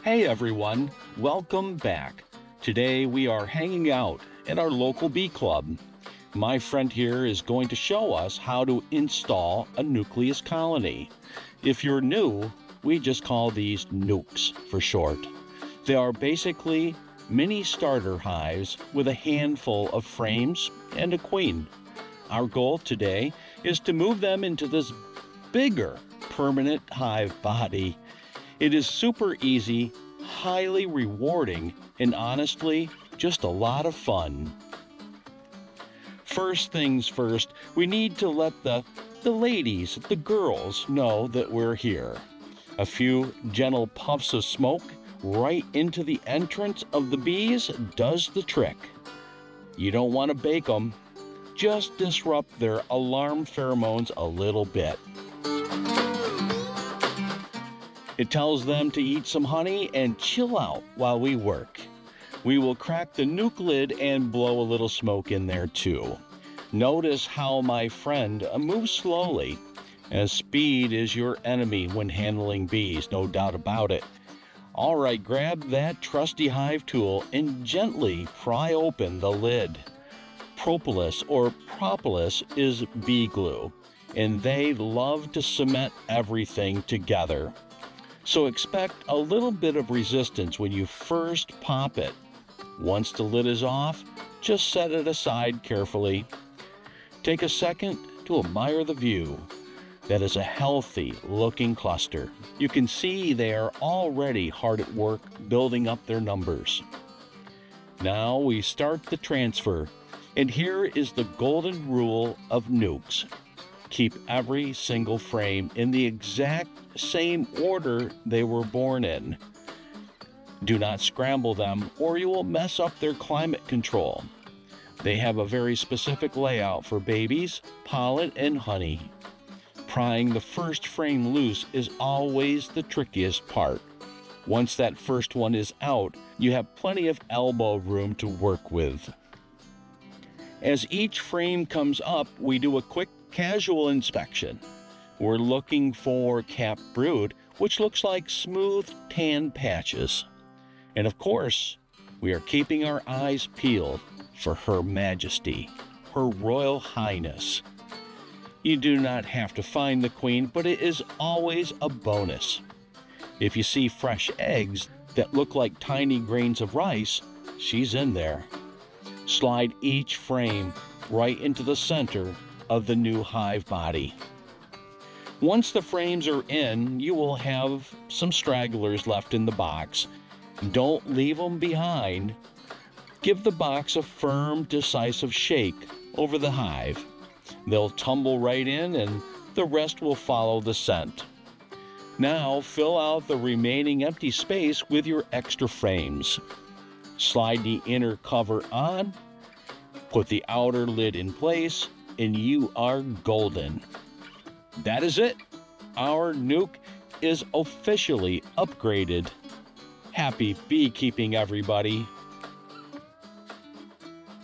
Hey everyone, welcome back. Today we are hanging out at our local bee club. My friend here is going to show us how to install a nucleus colony. If you're new, we just call these nukes for short. They are basically mini starter hives with a handful of frames and a queen. Our goal today is to move them into this bigger permanent hive body. It is super easy, highly rewarding, and honestly, just a lot of fun. First things first, we need to let the ladies, the girls, know that we're here. A few gentle puffs of smoke right into the entrance of the bees does the trick. You don't want to bake them, just disrupt their alarm pheromones a little bit. It tells them to eat some honey and chill out while we work. We will crack the nuke lid and blow a little smoke in there too. Notice how my friend moves slowly, as speed is your enemy when handling bees, no doubt about it. All right, grab that trusty hive tool and gently pry open the lid. Propolis or propolis is bee glue, and they love to cement everything together. So expect a little bit of resistance when you first pop it. Once the lid is off, just set it aside carefully. Take a second to admire the view. That is a healthy looking cluster. You can see they are already hard at work building up their numbers. Now we start the transfer, and here is the golden rule of nukes. Keep every single frame in the exact same order they were born in. Do not scramble them or you will mess up their climate control. They have a very specific layout for babies, pollen, and honey. Prying the first frame loose is always the trickiest part. Once that first one is out, you have plenty of elbow room to work with. As each frame comes up, we do a quick casual inspection. We're looking for capped brood, which looks like smooth tan patches. And of course, we are keeping our eyes peeled for Her Majesty, Her Royal Highness. You do not have to find the queen, but it is always a bonus. If you see fresh eggs that look like tiny grains of rice, she's in there. Slide each frame right into the center of the new hive body. Once the frames are in, you will have some stragglers left in the box. Don't leave them behind. Give the box a firm, decisive shake over the hive. They'll tumble right in and the rest will follow the scent. Now fill out the remaining empty space with your extra frames. Slide the inner cover on, put the outer lid in place, and you are golden. That is it. Our nuke is officially upgraded. Happy beekeeping, everybody.